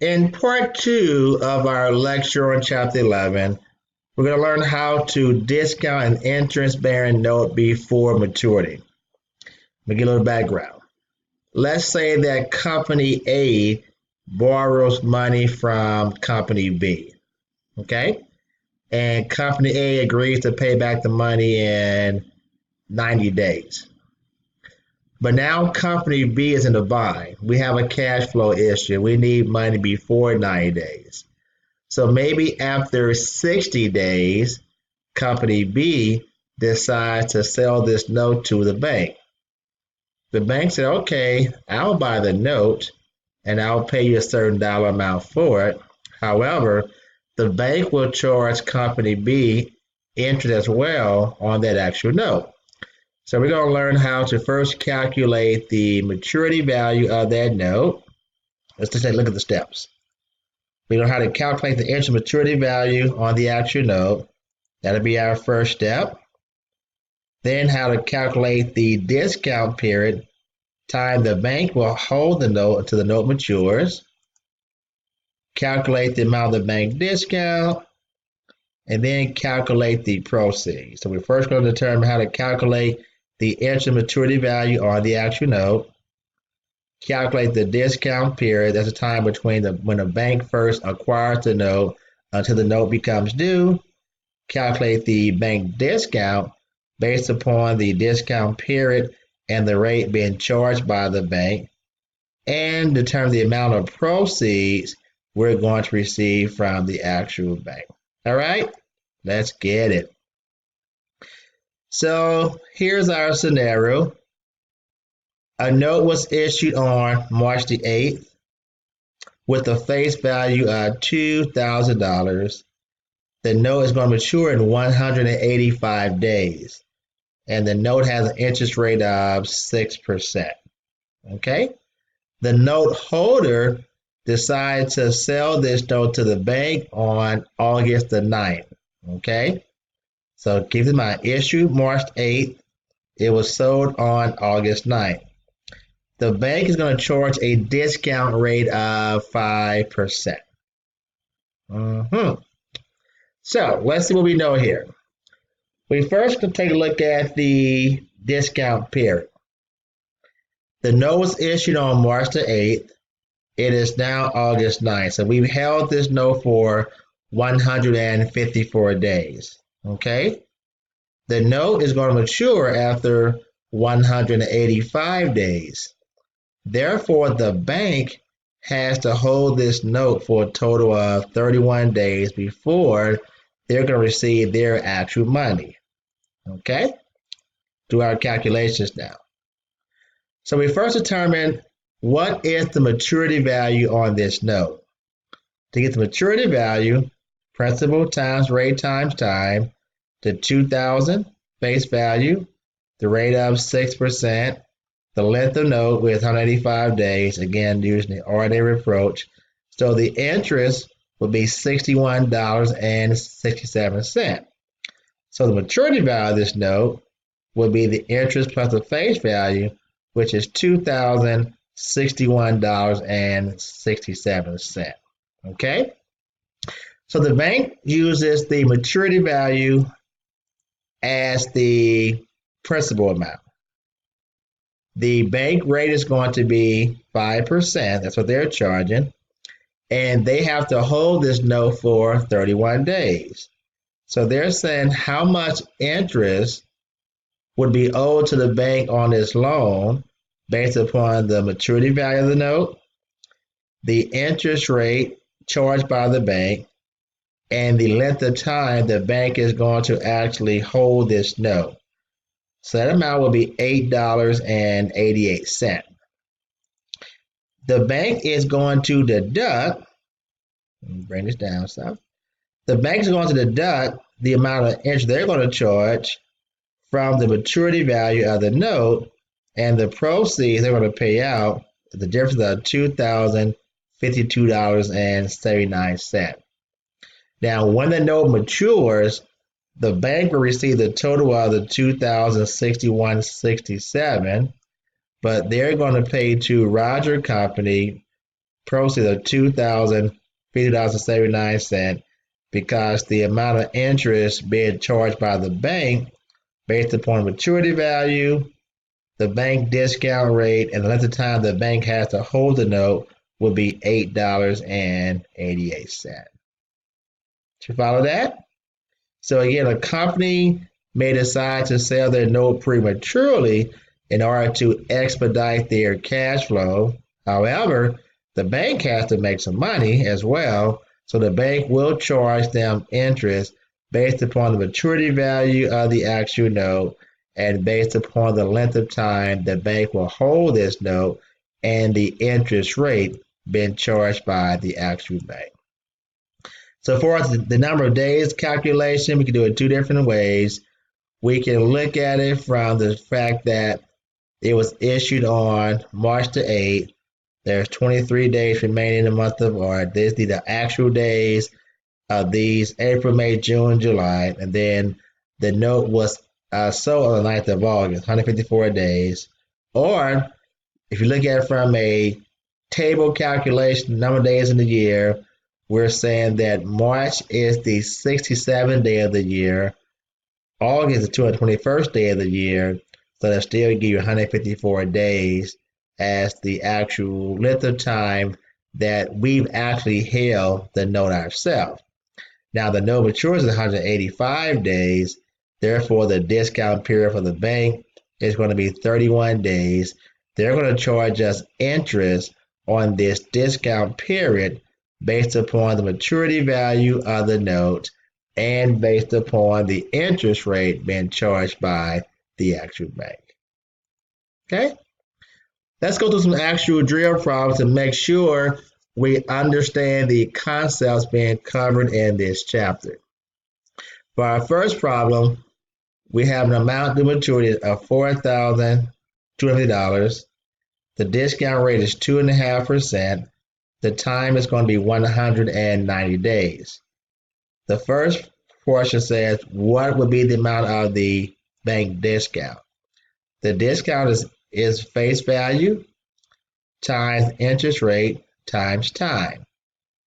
In part two of our lecture on chapter 11, we're going to learn how to discount an interest-bearing note before maturity. Let me give a little background. Let's say that company A borrows money from company B, okay? And company A agrees to pay back the money in 90 days. But now company B is in a bind. We have a cash flow issue. We need money before 90 days. So maybe after 60 days, company B decides to sell this note to the bank. The bank said, okay, I'll buy the note and I'll pay you a certain dollar amount for it. However, the bank will charge company B interest as well on that actual note. So we're going to learn how to first calculate the maturity value of that note. Let's just take a look at the steps. We know how to calculate the interest maturity value on the actual note. That'll be our first step. Then how to calculate the discount period, time the bank will hold the note until the note matures. Calculate the amount of the bank discount, and then calculate the proceeds. So we're first going to determine how to calculate the interest maturity value on the actual note. Calculate the discount period. That's the time between when a bank first acquires the note until the note becomes due. Calculate the bank discount based upon the discount period and the rate being charged by the bank. And determine the amount of proceeds we're going to receive from the actual bank. All right, let's get it. So here's our scenario. A note was issued on March the 8th with a face value of $2,000. The note is going to mature in 185 days. And the note has an interest rate of 6%. Okay? The note holder decides to sell this note to the bank on August the 9th. Okay? So keep in mind, issued March 8th, it was sold on August 9th. The bank is going to charge a discount rate of 5%. So let's see what we know here. We first can take a look at the discount period. The note was issued on March the 8th. It is now August 9th. So we've held this note for 154 days. Okay? The note is going to mature after 185 days. Therefore, the bank has to hold this note for a total of 31 days before they're going to receive their actual money. Okay? Do our calculations now. So we first determine what is the maturity value on this note. To get the maturity value, principal times rate times time, the 2,000 face value, the rate of 6%, the length of note with 185 days, again using the ordinary approach. So the interest would be $61.67. So the maturity value of this note would be the interest plus the face value, which is $2,061.67. Okay? So the bank uses the maturity value as the principal amount. The bank rate is going to be 5%. That's what they're charging. And they have to hold this note for 31 days. So they're saying how much interest would be owed to the bank on this loan based upon the maturity value of the note, the interest rate charged by the bank, and the length of time the bank is going to actually hold this note. So that amount will be $8.88. The bank is going to deduct, let me bring this down some. The bank is going to deduct the amount of interest they're going to charge from the maturity value of the note and the proceeds they're going to pay out, the difference of $2,052.79. Now, when the note matures, the bank will receive the total of the $2,061.67, but they're going to pay to Roger Company proceeds of $2,050.79 because the amount of interest being charged by the bank based upon maturity value, the bank discount rate, and the length of time the bank has to hold the note would be $8.88. Did you follow that? So again, a company may decide to sell their note prematurely in order to expedite their cash flow. However, the bank has to make some money as well, so the bank will charge them interest based upon the maturity value of the actual note and based upon the length of time the bank will hold this note and the interest rate being charged by the actual bank. So for the number of days calculation, we can do it two different ways. We can look at it from the fact that it was issued on March the 8th. There's 23 days remaining in the month of March. These are the actual days of these: April, May, June, July. And then the note was sold on the 9th of August, 154 days. Or if you look at it from a table calculation, number of days in the year, we're saying that March is the 67th day of the year, August is the 221st day of the year, so that still give you 154 days as the actual length of time that we've actually held the note ourselves. Now the note matures in 185 days, therefore the discount period for the bank is going to be 31 days. They're going to charge us interest on this discount period based upon the maturity value of the note and based upon the interest rate being charged by the actual bank. Okay? Let's go through some actual drill problems to make sure we understand the concepts being covered in this chapter. For our first problem, we have an amount due maturity of $4,250. The discount rate is 2.5%. The time is going to be 190 days. The first portion says, what would be the amount of the bank discount? The discount is face value times interest rate times time.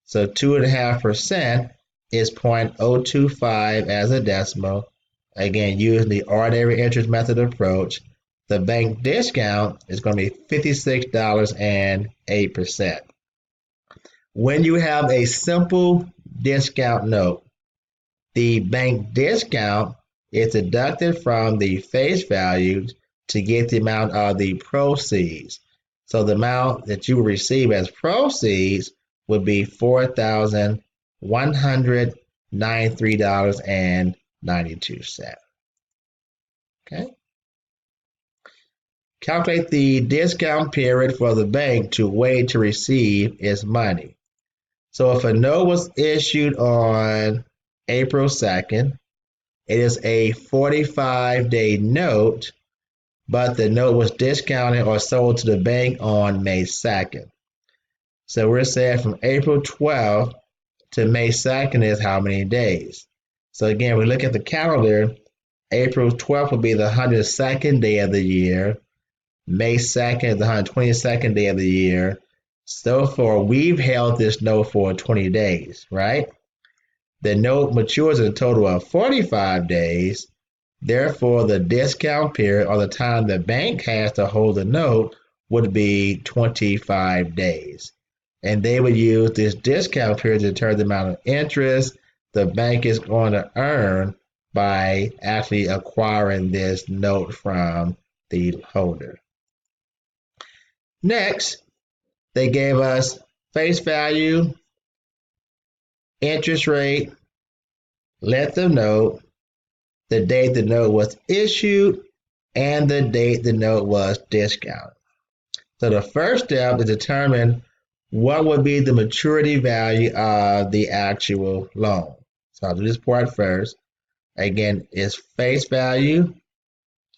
So 2.5% is 0.025 as a decimal. Again, using the ordinary interest method approach, the bank discount is going to be $56.08. When you have a simple discount note, the bank discount is deducted from the face value to get the amount of the proceeds. So the amount that you will receive as proceeds would be $4,193.92. Okay. Calculate the discount period for the bank to wait to receive its money. So if a note was issued on April 2nd, it is a 45-day note, but the note was discounted or sold to the bank on May 2nd. So we're saying from April 12th to May 2nd is how many days? So again, we look at the calendar, April 12th will be the 102nd day of the year. May 2nd is the 122nd day of the year. So far, we've held this note for 20 days, right? The note matures in a total of 45 days. Therefore, the discount period or the time the bank has to hold the note would be 25 days. And they would use this discount period to determine the amount of interest the bank is going to earn by actually acquiring this note from the holder. Next, they gave us face value, interest rate, length of note, the date the note was issued, and the date the note was discounted. So the first step is determine what would be the maturity value of the actual loan. So I'll do this part first. Again, it's face value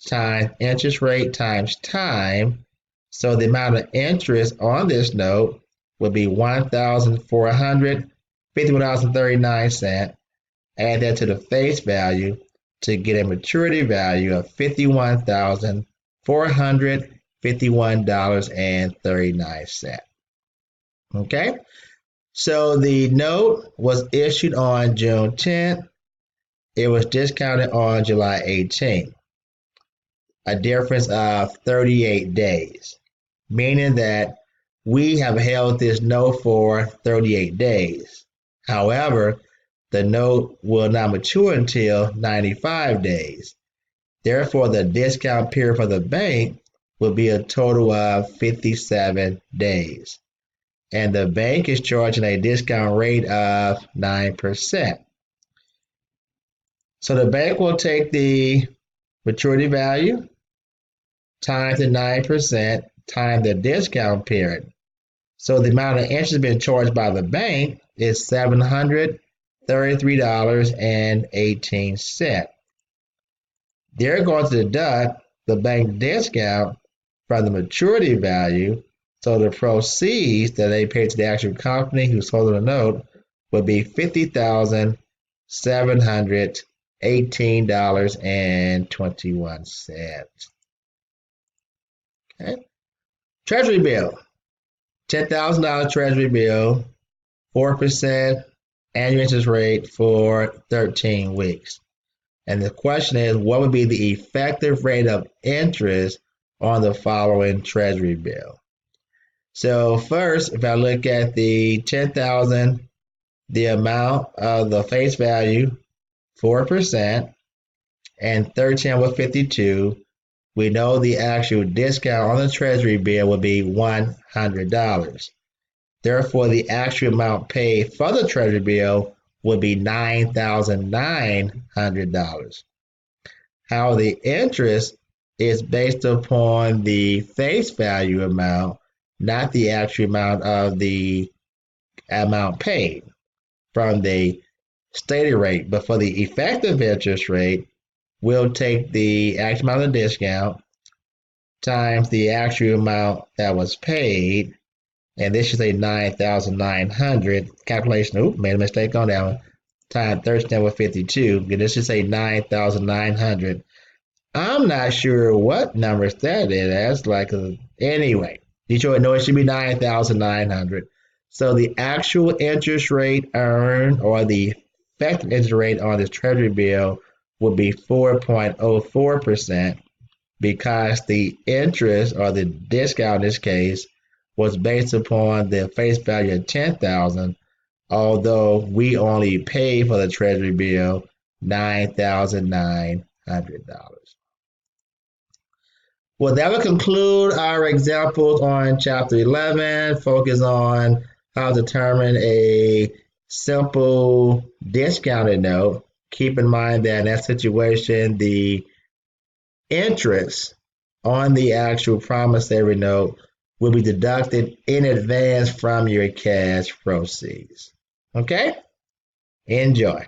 times interest rate times time. So the amount of interest on this note would be $1,451.39. Add that to the face value to get a maturity value of $51,451.39. Okay, so the note was issued on June 10th. It was discounted on July 18th, a difference of 38 days, meaning that we have held this note for 38 days. However, the note will not mature until 95 days. Therefore, the discount period for the bank will be a total of 57 days. And the bank is charging a discount rate of 9%. So the bank will take the maturity value times the 9% times the discount period. So the amount of interest being charged by the bank is $733.18. They're going to deduct the bank discount from the maturity value, so the proceeds that they paid to the actual company who sold the note would be $50,718.21. Okay. Treasury bill, $10,000 treasury bill, 4% annual interest rate for 13 weeks. And the question is, what would be the effective rate of interest on the following treasury bill? So first, if I look at the 10,000, the amount of the face value, 4%, and 13.52, we know the actual discount on the treasury bill would be $100. Therefore, the actual amount paid for the treasury bill would be $9,900. How the interest is based upon the face value amount, not the actual amount of the amount paid from the stated rate. But for the effective interest rate, we'll take the actual amount of discount times the actual amount that was paid, and this should say 9,900. Calculation, made a mistake on that one. Times 13.52. This should say 9,900. I'm not sure what numbers that is. That's like anyway. Detroit know it should be 9,900. So the actual interest rate earned, or the effective interest rate on this treasury bill, would be 4.04%, because the interest, or the discount in this case, was based upon the face value of 10,000, although we only paid for the treasury bill $9,900. Well, that will conclude our examples on chapter 11. Focus on how to determine a simple discounted note. Keep in mind that in that situation, the interest on the actual promissory note will be deducted in advance from your cash proceeds. Okay? Enjoy.